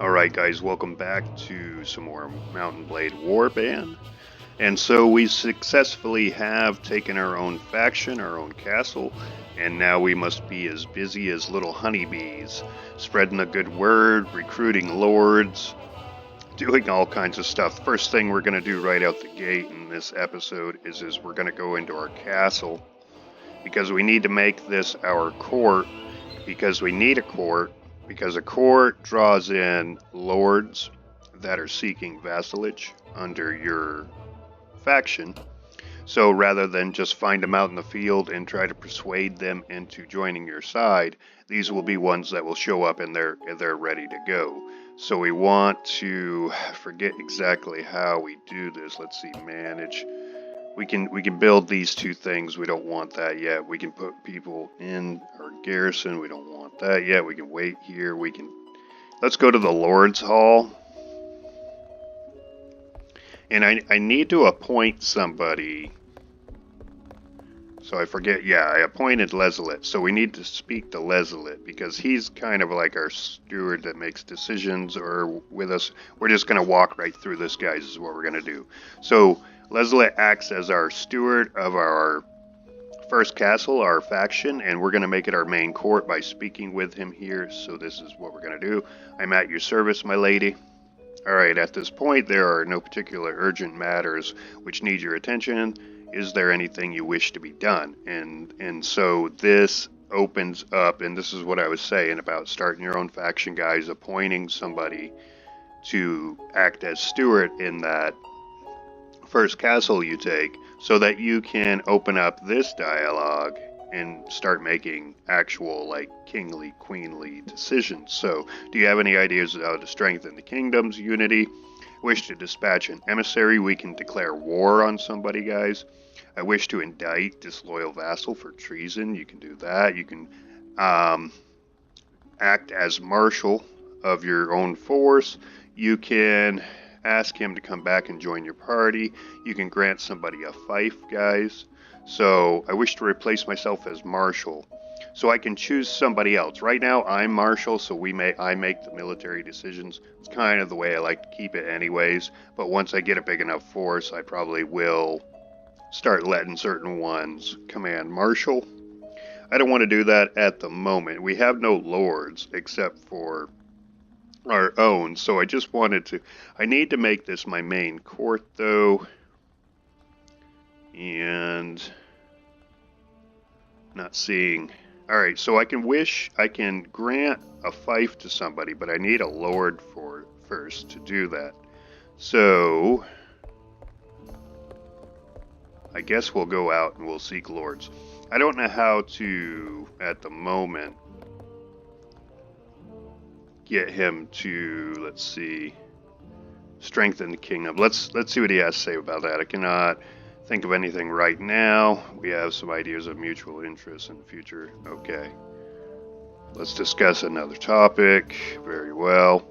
Alright guys, welcome back to some more Mountain Blade Warband. And so we successfully have taken our own faction, our own castle, and now we must be as busy as little honeybees, spreading the good word, recruiting lords, doing all kinds of stuff. First thing we're going to do right out the gate in this episode is we're going to go into our castle, because we need to make this our court, because we need a court, because a court draws in lords that are seeking vassalage under your faction. So rather than just find them out in the field and try to persuade them into joining your side, these will be ones that will show up and they're ready to go. So we want to forget exactly how we do this. Let's see, manage. We can build these two things. We don't want that yet. We can put people in our garrison. We don't want that yet. We can wait here. Let's go to the Lord's Hall. And I need to appoint somebody. So I forget. Yeah, I appointed Lezelet. So we need to speak to Lezelet because he's kind of like our steward that makes decisions or with us. We're just going to walk right through this, guys, is what we're going to do. So Lezelet acts as our steward of our first castle, our faction, and we're going to make it our main court by speaking with him here. So this is what we're going to do. I'm at your service, my lady. Alright, at this point, there are no particular urgent matters which need your attention. Is there anything you wish to be done? And so this opens up, and this is what I was saying about starting your own faction, guys, appointing somebody to act as steward in that first castle you take, so that you can open up this dialogue and start making actual, like, kingly, queenly decisions. So, do you have any ideas of how to strengthen the kingdom's unity? Wish to dispatch an emissary? We can declare war on somebody, guys. I wish to indict disloyal vassal for treason. You can do that. You can act as marshal of your own force. You can ask him to come back and join your party. You can grant somebody a fief, guys. So I wish to replace myself as marshal, so I can choose somebody else. Right now I'm marshal, so I make the military decisions. It's kind of the way I like to keep it anyways, but once I get a big enough force, I probably will start letting certain ones command marshal. I don't want to do that at the moment. We have no lords except for our own, so I just wanted to... I need to make this my main court, though. And... not seeing... Alright, so I can grant a fief to somebody, but I need a lord for first to do that. So... I guess we'll go out and we'll seek lords. I don't know how to, at the moment, get him to, let's see, strengthen the kingdom. Let's see what he has to say about that. I cannot think of anything right now. We have some ideas of mutual interest in the future. Okay. Let's discuss another topic. Very well.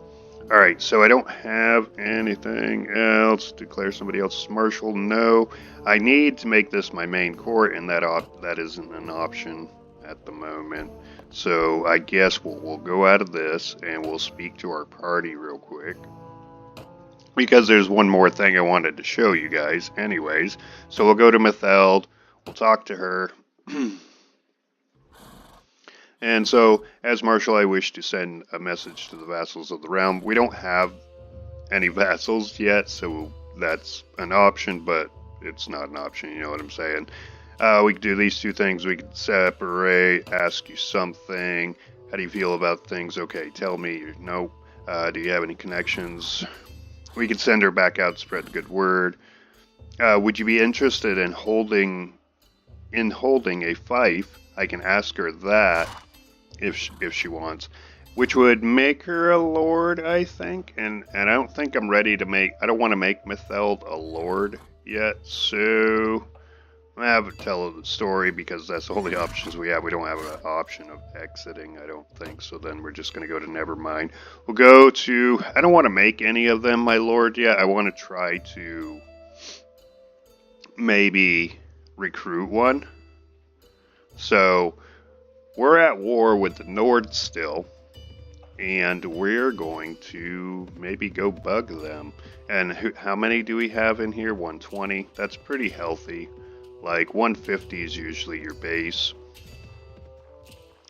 Alright, so I don't have anything else. Declare somebody else marshal. No. I need to make this my main court, and that isn't an option at the moment. So I guess we'll go out of this, and we'll speak to our party real quick. Because there's one more thing I wanted to show you guys anyways. So we'll go to Metheld. We'll talk to her. And so, as Marshal, I wish to send a message to the vassals of the realm. We don't have any vassals yet, so that's an option, but it's not an option, you know what I'm saying? We could do these two things. We could separate, ask you something. How do you feel about things? Okay, tell me. No. Do you have any connections? We could send her back out, spread the good word. Would you be interested in holding a fief? I can ask her that. If she wants, which would make her a lord, I think, and I don't think I'm ready to make. I don't want to make Metheld a lord yet, so I have to tell the story because that's the only options we have. We don't have an option of exiting, I don't think. So then we're just going to go to Nevermind. We'll go to. I don't want to make any of them my lord yet. I want to try to maybe recruit one. So. We're at war with the Nord still, and we're going to maybe go bug them. And how many do we have in here? 120. That's pretty healthy. Like 150 is usually your base.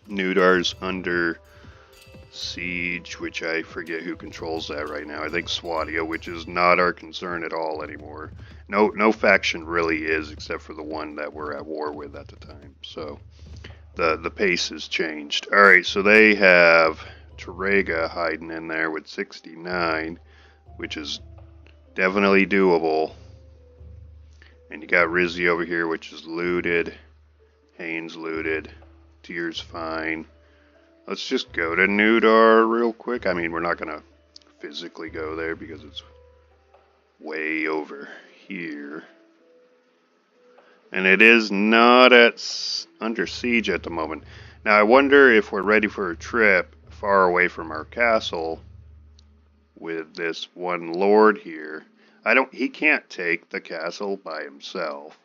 Nudar's under siege, which I forget who controls that right now. I think Swadia, which is not our concern at all anymore. No faction really is, except for the one that we're at war with at the time. So the pace has changed. All right, so they have Terega hiding in there with 69, which is definitely doable. And you got Rizzy over here, which is looted. Haynes looted. Tier's fine. Let's just go to Nudar real quick. I mean, we're not going to physically go there because it's way over here. And it is not under siege at the moment. Now, I wonder if we're ready for a trip far away from our castle with this one lord here. He can't take the castle by himself,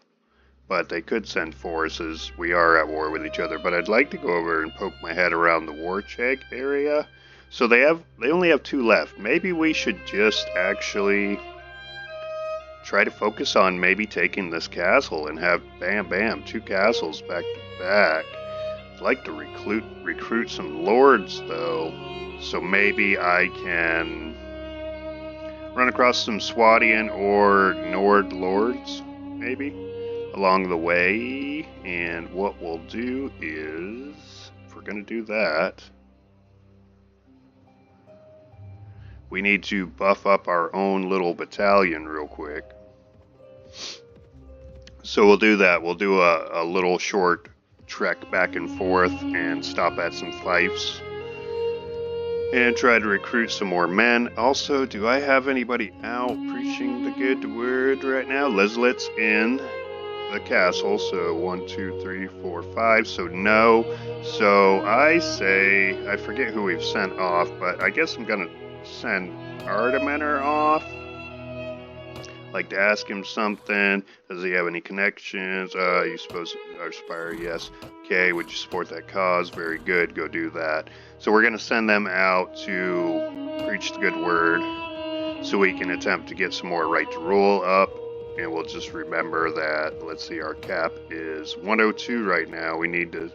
but they could send forces. We are at war with each other, but I'd like to go over and poke my head around the Warcheg area. So they only have 2 left. Maybe we should just actually try to focus on maybe taking this castle and have bam 2 castles back to back. I'd like to recruit some lords though, so maybe I can run across some Swadian or Nord lords maybe along the way. And what we'll do is, if we're going to do that, we need to buff up our own little battalion real quick. So we'll do that. We'll do a little short trek back and forth and stop at some fiefs and try to recruit some more men. Also, do I have anybody out preaching the good word right now? Leslet's in the castle, so 1, 2, 3, 4, 5, so no. So I say, I forget who we've sent off, but I guess I'm gonna send Artimener off. Like to ask him something. Does he have any connections? You suppose Aspire? Yes. Okay, would you support that cause? Very good, go do that. So we're gonna send them out to preach the good word so we can attempt to get some more right to rule up. And we'll just remember that, let's see, our cap is 102 right now. We need to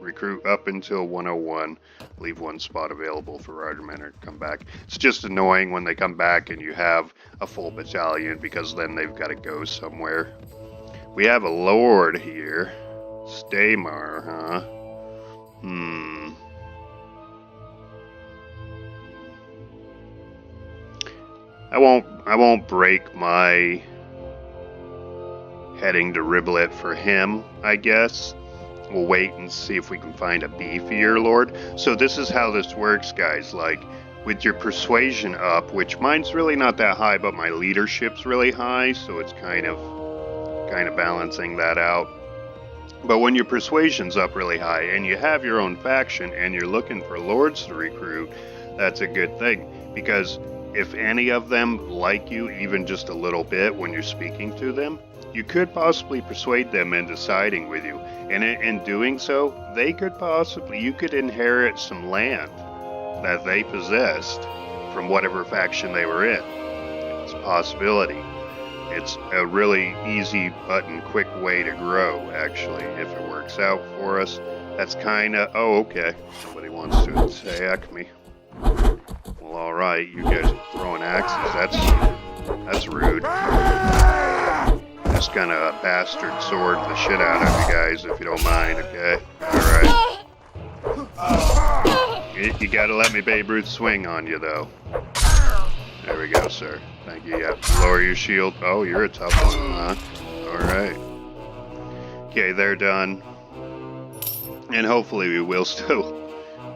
recruit up until 101. Leave 1 spot available for Ridermen to come back. It's just annoying when they come back and you have a full battalion, because then they've got to go somewhere. We have a lord here. Staymar, huh? I won't break my heading to Riblet for him, I guess. We'll wait and see if we can find a beefier lord. So this is how this works, guys. Like, with your persuasion up, which mine's really not that high, but my leadership's really high, so it's kind of balancing that out. But when your persuasion's up really high and you have your own faction and you're looking for lords to recruit, that's a good thing, because if any of them like you even just a little bit when you're speaking to them, you could possibly persuade them into siding with you. And in doing so, you could inherit some land that they possessed from whatever faction they were in. It's a possibility. It's a really easy button, quick way to grow, actually, if it works out for us. That's kind of... Oh, okay. Somebody wants to attack me. Well, alright, you guys are throwing axes. That's rude. Just gonna bastard sword the shit out of you guys, if you don't mind, okay? Alright. You gotta let me Babe Ruth swing on you, though. There we go, sir. Thank you. Yeah. Lower your shield. Oh, you're a tough one, huh? Alright. Okay, they're done. And hopefully we will still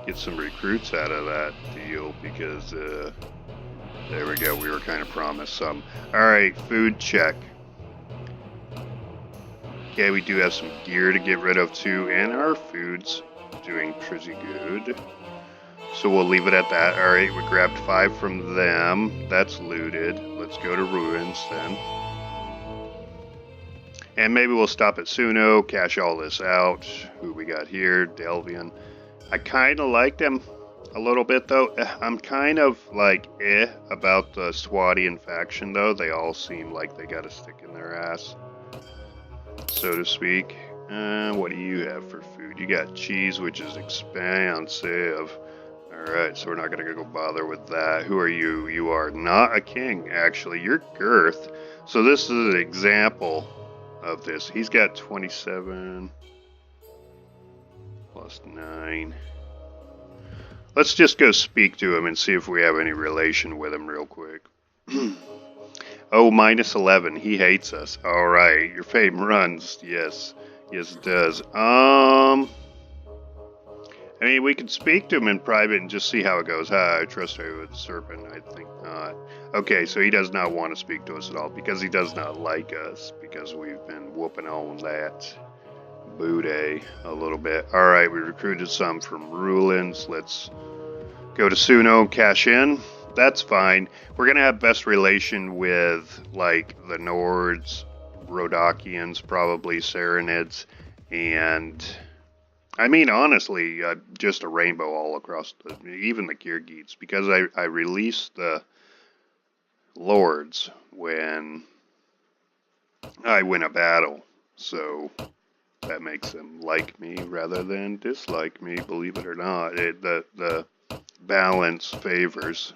get some recruits out of that deal, because, there we go. We were kind of promised some. Alright, food check. Okay, we do have some gear to get rid of too, and our food's doing pretty good. So we'll leave it at that. Alright, we grabbed 5 from them. That's looted. Let's go to ruins then. And maybe we'll stop at Suno, cash all this out. Who we got here? Delvian. I kind of liked him a little bit though. I'm kind of like about the Swadian faction though. They all seem like they got a stick in their ass, so to speak. What do you have for food? You got cheese, which is expensive. Alright, so we're not gonna go bother with that. Who are you? You are not a king, actually. You're Girth. So this is an example of this. He's got 27 plus 9. Let's just go speak to him and see if we have any relation with him real quick. Oh, minus 11. He hates us. Alright, your fame runs. Yes. Yes, it does. I mean, we could speak to him in private and just see how it goes. I trust her with Serpent. I think not. Okay, so he does not want to speak to us at all because he does not like us because we've been whooping on that Bude a little bit. Alright, we recruited some from Rulins. Let's go to Suno, cash in. That's fine. We're going to have best relation with, like, the Nords, Rodakians, probably Saranids, and... I mean, honestly, just a rainbow all across, even the Kirgids, because I released the Lords when I win a battle, so that makes them like me rather than dislike me, believe it or not. The balance favors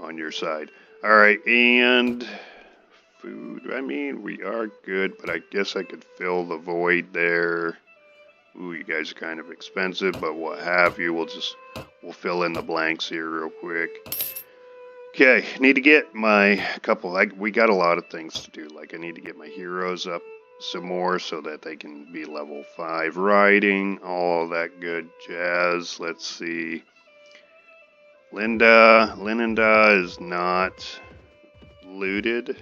on your side. Alright, and food, I mean, we are good, but I guess I could fill the void there. Ooh, you guys are kind of expensive, but what have you. We'll fill in the blanks here real quick. Okay, need to get my couple, we got a lot of things to do. Like, I need to get my heroes up some more so that they can be level 5 riding, all that good jazz. Let's see. Linda is not looted.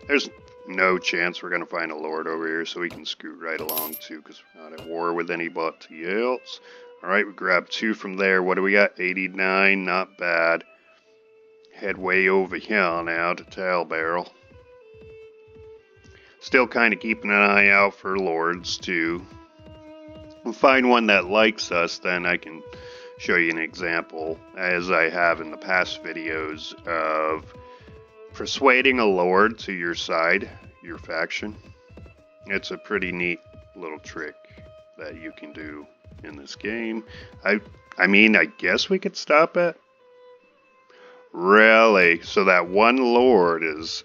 There's no chance we're going to find a lord over here, so we can scoot right along too, because we're not at war with anybody else. Alright, we grabbed 2 from there. What do we got? 89, not bad. Head way over here now to Tail Barrel. Still kind of keeping an eye out for lords too. We'll find one that likes us, then I can show you an example, as I have in the past videos, of persuading a lord to your side, your faction. It's a pretty neat little trick that you can do in this game. I mean, I guess we could stop it. Really? So that one lord is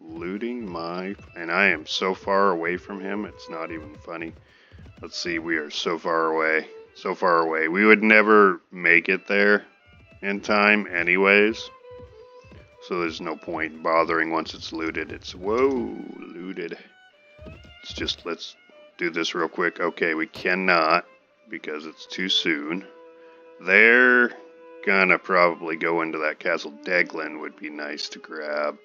looting my... And I am so far away from him, it's not even funny. Let's see, we are so far away. So far away. We would never make it there in time anyways. So there's no point bothering once it's looted. It's, whoa, looted. It's just, let's do this real quick. Okay, we cannot because it's too soon. They're gonna probably go into that castle. Deglin would be nice to grab.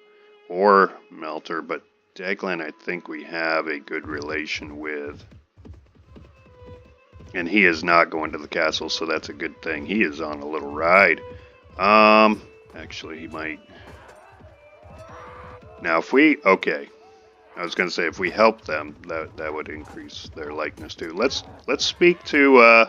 Or Melter, but Deglin I think we have a good relation with. And he is not going to the castle, so that's a good thing. He is on a little ride. Actually, he might... Now, if we... Okay. I was going to say, if we help them, that would increase their likeness, too. Let's speak to,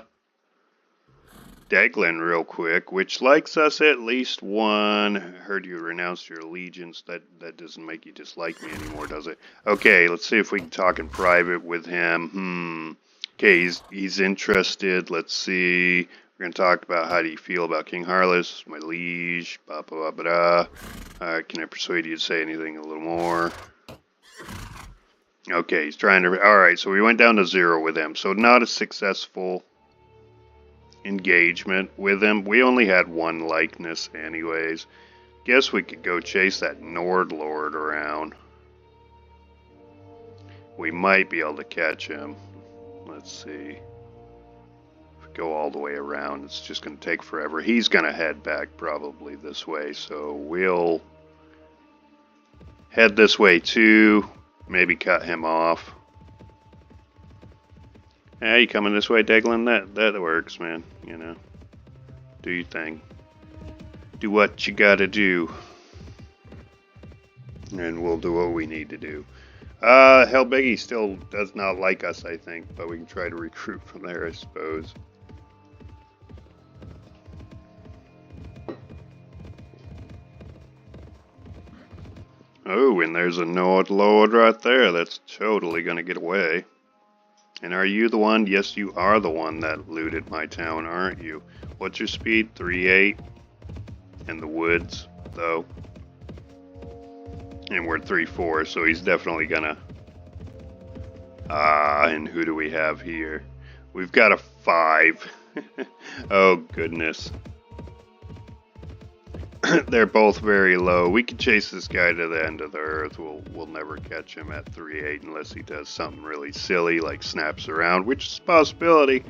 Deglin real quick, which likes us at least one. Heard you renounced your allegiance. That doesn't make you dislike me anymore, does it? Okay, let's see if we can talk in private with him. Okay, he's interested. Let's see. We're going to talk about how do you feel about King Harless, my liege, blah, blah, blah, blah. Alright, can I persuade you to say anything a little more? Okay, he's trying to... Alright, so we went down to 0 with him. So not a successful engagement with him. We only had 1 likeness anyways. Guess we could go chase that Nord Lord around. We might be able to catch him. Let's see. Go all the way around, it's just going to take forever. He's going to head back probably this way, so we'll head this way too, maybe cut him off. Hey, you coming this way, Deglin? That works, man, you know. Do your thing. Do what you gotta do. And we'll do what we need to do. Hellbiggy still does not like us, I think, but we can try to recruit from there, I suppose. Oh, and there's a Nord Lord right there that's totally gonna get away. And are you the one? Yes, you are the one that looted my town, aren't you? What's your speed? 3.8. In the woods, though. And we're 3.4, so he's definitely gonna... and who do we have here? We've got a 5. Oh, goodness. They're both very low. We could chase this guy to the end of the earth. We'll never catch him at 3.8 unless he does something really silly like snaps around, which is a possibility.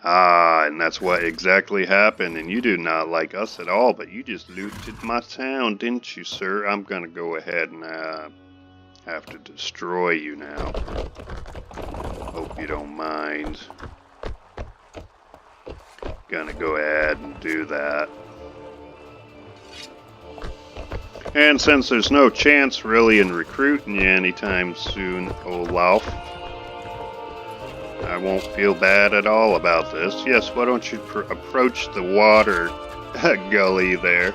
And that's what exactly happened. And you do not like us at all, but you just looted my town, didn't you, sir? I'm gonna go ahead and have to destroy you now. Hope you don't mind. Gonna go ahead and do that. And since there's no chance really in recruiting you anytime soon, Olaf, I won't feel bad at all about this. Yes, why don't you approach the water gully there.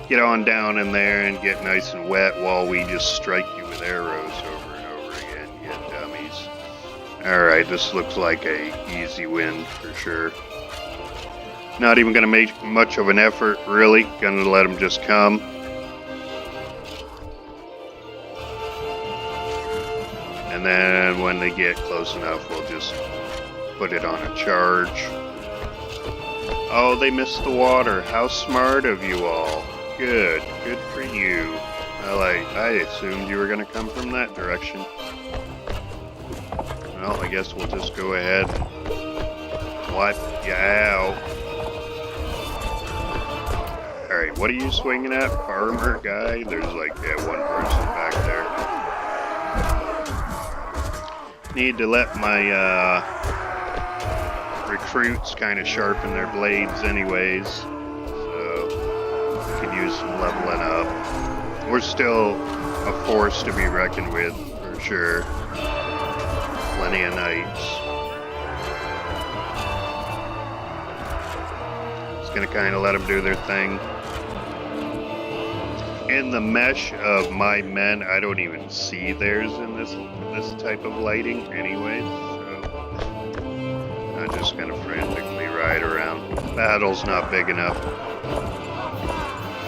Get on down in there and get nice and wet while we just strike you with arrows over and over again, you dummies. Alright, this looks like a easy win for sure. Not even gonna make much of an effort, really. Gonna let them just come. And then when they get close enough, we'll just put it on a charge. Oh, they missed the water. How smart of you all. Good. Good for you. I assumed you were going to come from that direction. Well, I guess we'll just go ahead and wipe you out. Alright, what are you swinging at, farmer guy? There's like one person back there. Need to let my recruits kind of sharpen their blades anyways, so we could use some leveling up. We're still a force to be reckoned with for sure. Plenty of knights. Just gonna kind of let them do their thing. In the mesh of my men, I don't even see theirs in this type of lighting anyway, so I'm just gonna frantically ride around. Battle's not big enough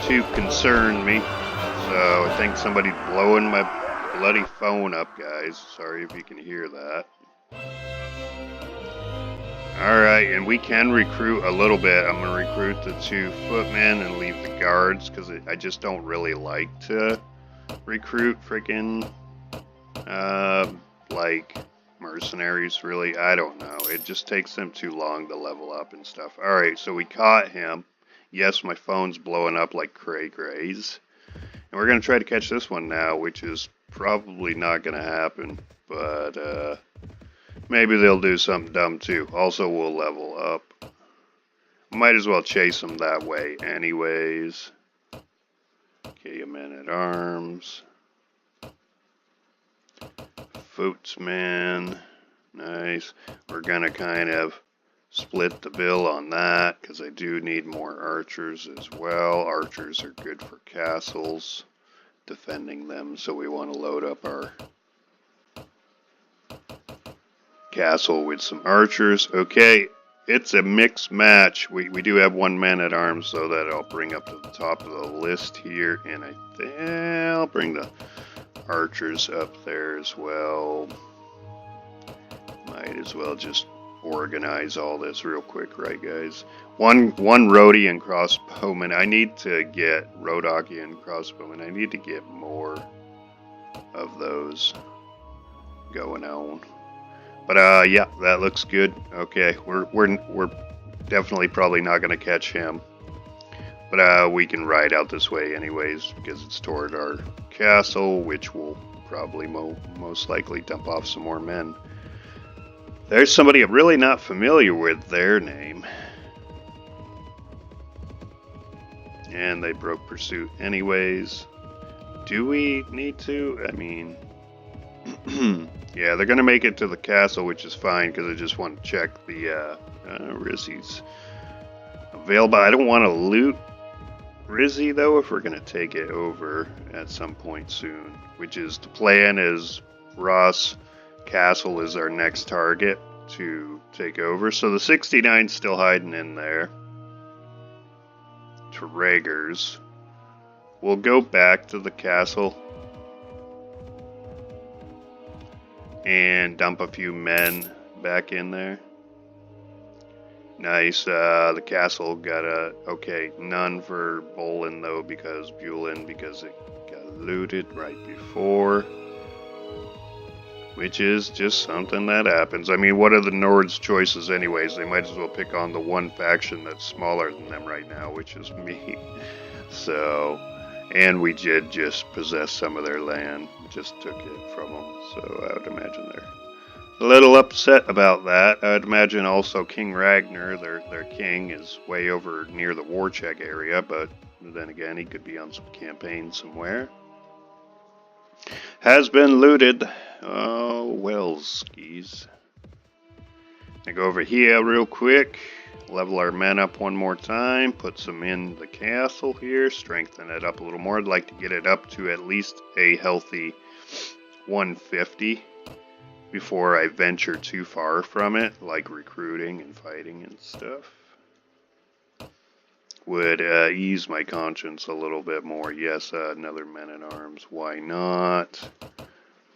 to concern me, so I think somebody's blowing my bloody phone up, guys. Sorry if you can hear that. Alright, and we can recruit a little bit. I'm going to recruit the 2 footmen and leave the guards, because I just don't really like to recruit freaking, like, mercenaries, really. I don't know. It just takes them too long to level up and stuff. Alright, so we caught him. Yes, my phone's blowing up like cray-crays. And we're going to try to catch this one now, which is probably not going to happen, but, maybe they'll do something dumb too. Also, we'll level up. Might as well chase them that way anyways. Okay, a man-at-arms. Footman. Nice. We're gonna kind of split the bill on that, because I do need more archers as well. Archers are good for castles, defending them, so we want to load up our castle with some archers. Okay, it's a mixed match. We do have 1 man-at-arms, so that I'll bring up to the top of the list here, and I think I'll bring the archers up there as well. Might as well just organize all this real quick, right, guys? One Rhodian crossbowman. I need to get Rhodokian crossbowmen. I need to get more of those going on. But yeah, that looks good. Okay, we're definitely probably not gonna catch him. But we can ride out this way anyways, because it's toward our castle, which will probably most likely dump off some more men. There's somebody I'm really not familiar with their name. And they broke pursuit anyways. Do we need to? I mean... yeah, they're gonna make it to the castle, which is fine, because I just want to check the Rizzi's available. I don't want to loot Rizzy, though, if we're going to take it over at some point soon, which is the plan is Ross Castle is our next target to take over. So the 69's still hiding in there. To Rager's. We'll go back to the castle and dump a few men back in there. Nice. The castle got a okay. None for Bolin though, because it got looted right before, which is just something that happens. I mean, what are the Nord's choices anyways? They might as well pick on the one faction that's smaller than them right now, which is me. So, and we did just possess some of their land. Just took it from them. So I would imagine they're a little upset about that. I'd imagine also King Ragnar, their king, is way over near the Warcheck area, but then again, he could be on some campaign somewhere. Has been looted. Oh, well, skis. I go over here real quick, level our men up one more time, put some in the castle here, strengthen it up a little more. I'd like to get it up to at least a healthy 150. Before I venture too far from it, like recruiting and fighting and stuff. Would ease my conscience a little bit more. Yes, another men-at-arms. Why not?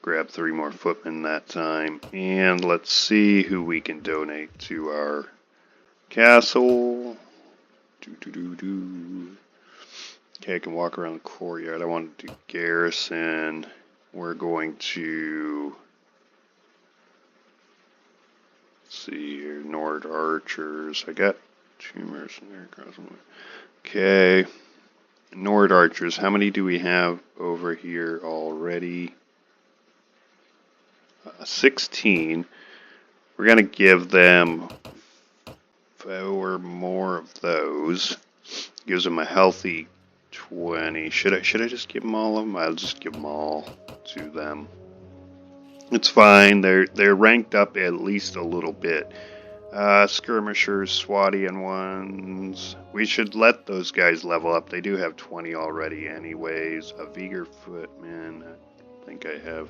Grab 3 more footmen that time. And let's see who we can donate to our castle. Okay, I can walk around the courtyard. I want to do garrison. We're going to... see here, Nord Archers. I got 2 mercenary crossbow. Okay, Nord Archers. How many do we have over here already? 16. We're gonna give them 4 more of those. Gives them a healthy 20. Should I just give them all of them? I'll just give them all to them. It's fine. They're ranked up at least a little bit. Skirmishers, Swatian ones. We should let those guys level up. They do have 20 already anyways. A Viger footman. I think I have.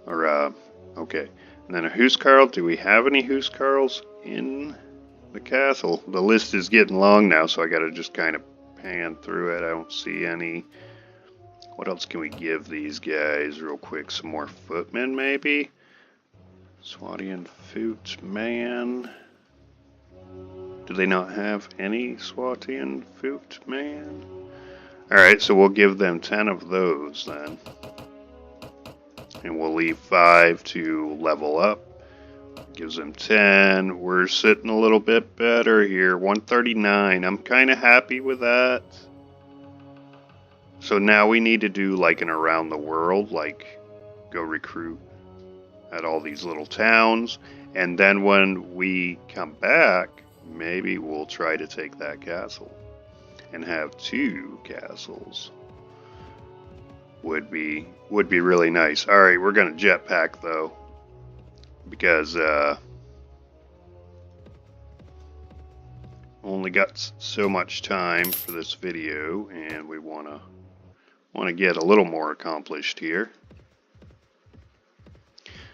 Or, okay. And then a Huskarl. Do we have any Huskarls in the castle? The list is getting long now, so I gotta just kind of pan through it. I don't see any. What else can we give these guys real quick? Some more footmen, maybe? Swatian footman. Do they not have any Swatian footman? Alright, so we'll give them 10 of those then. And we'll leave 5 to level up. Gives them 10. We're sitting a little bit better here. 139. I'm kind of happy with that. So now we need to do like an around the world, like go recruit at all these little towns. And then when we come back, maybe we'll try to take that castle and have 2 castles. Would be really nice. All right, we're gonna jetpack though, because only got so much time for this video, and we wanna get a little more accomplished here.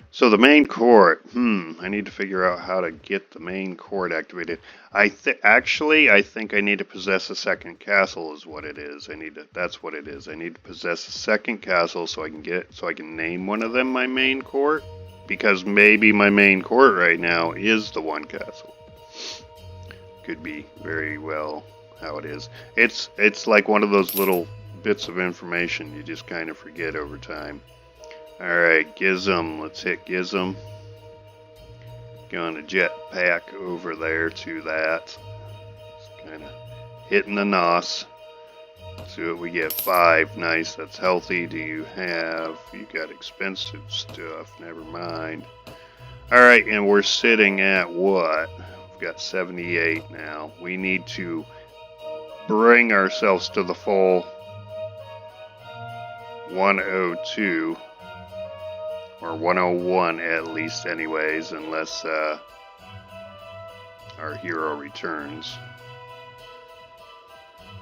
So the main court, I need to figure out how to get the main court activated. I think I need to possess a second castle is what it is. That's what it is. I need to possess a second castle so I can name one of them my main court, because maybe my main court right now is the one castle. Could be very well how it is. It's like one of those little bits of information you just kind of forget over time. Alright, Gizem. Let's hit Gizem. Gonna jetpack over there to that. Just kind of hitting the nos. See what we get. 5. Nice. That's healthy. Do you have... You got expensive stuff. Never mind. Alright, and we're sitting at what? We've got 78 now. We need to bring ourselves to the full 102. Or 101 at least anyways, unless our hero returns.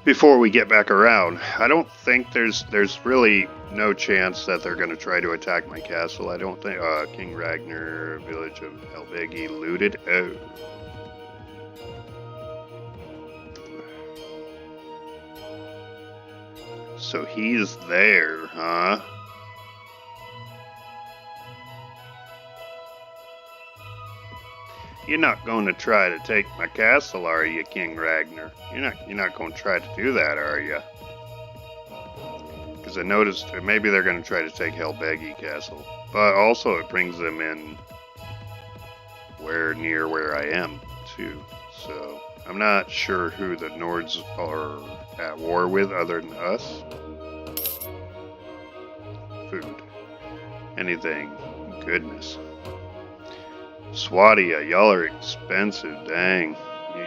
before we get back around. I don't think there's really no chance that they're going to try to attack my castle. I don't think. King Ragnar, village of Helbegi looted. Oh. So he's there, huh? You're not going to try to take my castle, are you, King Ragnar? You're not going to try to do that, are you? Because I noticed maybe they're going to try to take Helbegi Castle, but also it brings them in near where I am too. So I'm not sure who the Nords are at war with other than us. Food, anything, goodness. Swadia, y'all are expensive, dang.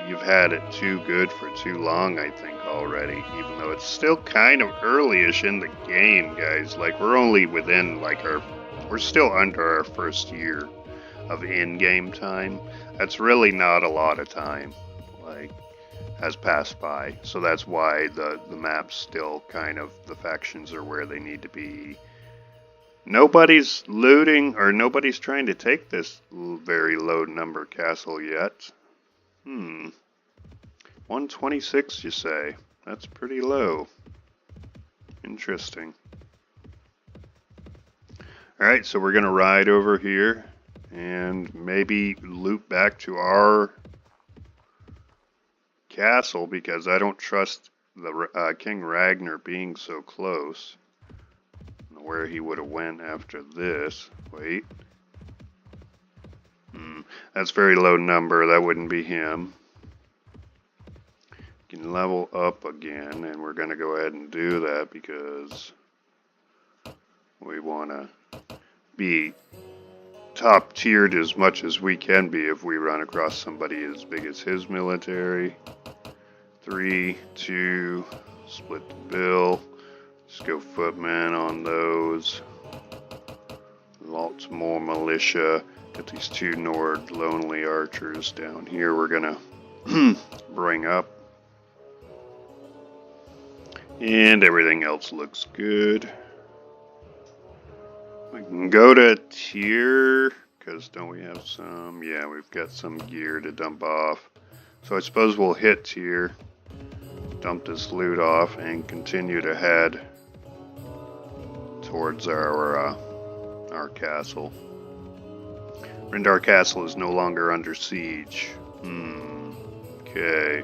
You've had it too good for too long, I think, already. Even though it's still kind of early-ish in the game, guys. Like, we're only within, like, we're still under our first year of in-game time. That's really not a lot of time, like, has passed by. So that's why the map's still kind of, the factions are where they need to be. Nobody's looting, or nobody's trying to take this very low number castle yet. 126, you say? That's pretty low. Interesting. Alright, so we're going to ride over here and maybe loop back to our castle because I don't trust the King Ragnar being so close. Where he would have went after this. Wait. That's very low number. That wouldn't be him. Can level up again, and we're going to go ahead and do that because we want to be top tiered as much as we can be if we run across somebody as big as his military. 3, 2, split the bill. Just go footmen on those. Lots more militia. Got these 2 Nord lonely archers down here we're gonna bring up. And everything else looks good. We can go to tier, because don't we have some? Yeah, we've got some gear to dump off. So I suppose we'll hit tier, dump this loot off, and continue to head towards our castle. Rindar Castle is no longer under siege. Okay.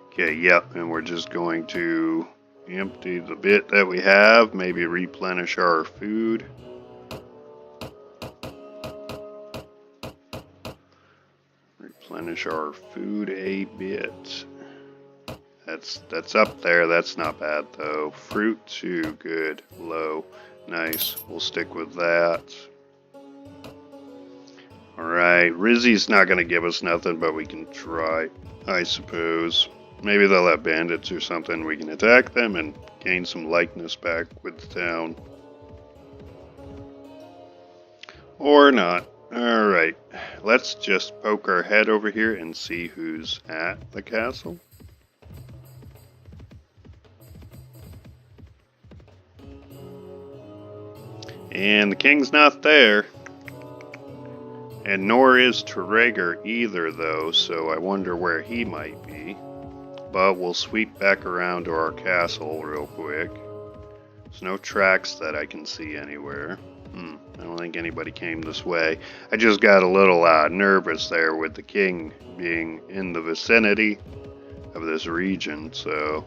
Okay, yep, and we're just going to empty the bit that we have, maybe replenish our food. Replenish our food a bit. That's up there. That's not bad though. Fruit too, good. Low, nice. We'll stick with that. All right, Rizzy's not gonna give us nothing, but we can try, I suppose. Maybe they'll have bandits or something. We can attack them and gain some likeness back with the town, or not. All right, let's just poke our head over here and see who's at the castle. And the king's not there. And nor is Traeger either, though, so I wonder where he might be. But we'll sweep back around to our castle real quick. There's no tracks that I can see anywhere. I don't think anybody came this way. I just got a little nervous there with the king being in the vicinity of this region, so...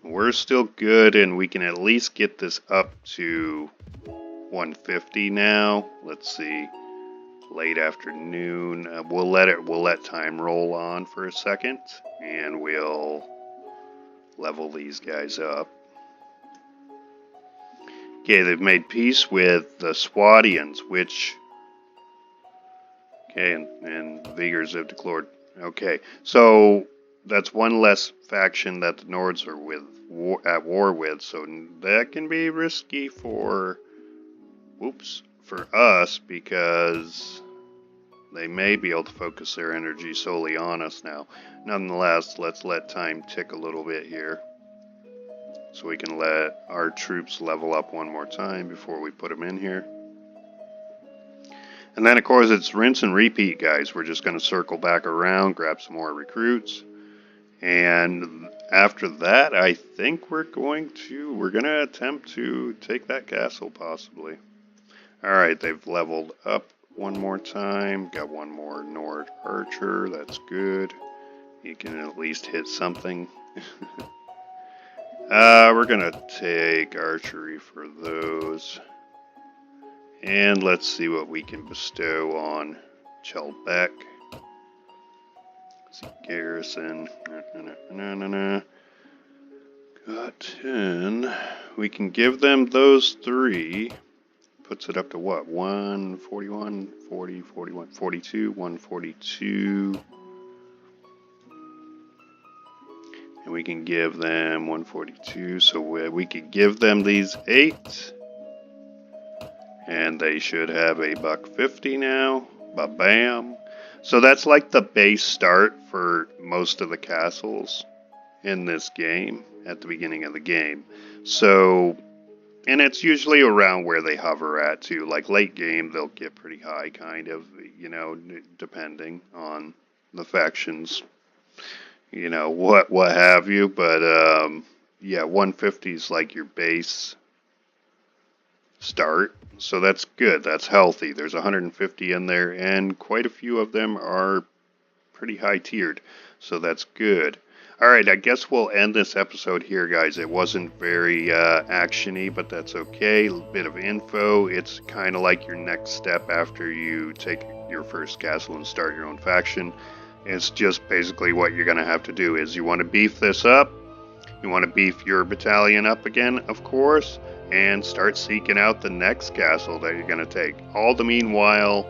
We're still good, and we can at least get this up to 150 now. Let's see, late afternoon. We'll let time roll on for a second, and we'll level these guys up. Okay, they've made peace with the Swadians, which... Okay, and Vigors have declared... Okay, so that's one less faction that the Nords are at war with, so that can be risky for whoops, for us, because they may be able to focus their energy solely on us now. Nonetheless, let's let time tick a little bit here, so we can let our troops level up one more time before we put them in here. And then, of course, it's rinse and repeat, guys. We're just going to circle back around, grab some more recruits. And after that, I think we're going to attempt to take that castle, possibly. Alright, they've leveled up one more time. Got one more Nord Archer. That's good. You can at least hit something. We're going to take archery for those. And let's see what we can bestow on Chelbeck. Let's see, Garrison. Got 10. We can give them those 3. Puts it up to what? 141, 40, 41, 42, 142. And we can give them 142. So we could give them these 8. And they should have a $150 now. Ba-bam. So that's like the base start for most of the castles in this game at the beginning of the game. So, and it's usually around where they hover at too. Like late game, they'll get pretty high, kind of, you know, depending on the factions, you know, what have you. But yeah, 150 is like your base start. So that's good. That's healthy. There's 150 in there, and quite a few of them are pretty high tiered. So that's good. Alright, I guess we'll end this episode here, guys. It wasn't very action-y, but that's okay. A bit of info. It's kind of like your next step after you take your first castle and start your own faction. It's just basically what you're going to have to do is you want to beef this up. You want to beef your battalion up again, of course, and start seeking out the next castle that you're going to take. All the meanwhile,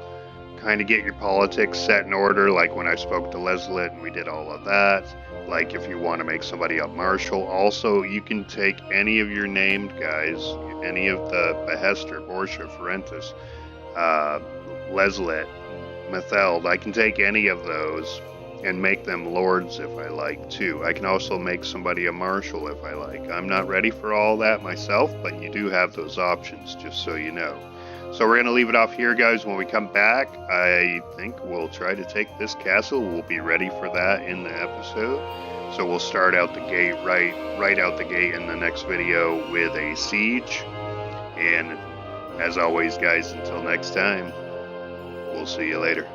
kind of get your politics set in order, like when I spoke to Leslet and we did all of that. Like if you want to make somebody a marshal. Also, you can take any of your named guys, any of the Behester, Bortia, Ferentis, Leslet, Metheld. I can take any of those and make them lords if I like too. I can also make somebody a marshal if I like. I'm not ready for all that myself, but you do have those options, just so you know. So we're going to leave it off here, guys. When we come back, I think we'll try to take this castle. We'll be ready for that in the episode. So we'll start out the gate, right out the gate in the next video with a siege. And as always, guys, until next time, we'll see you later.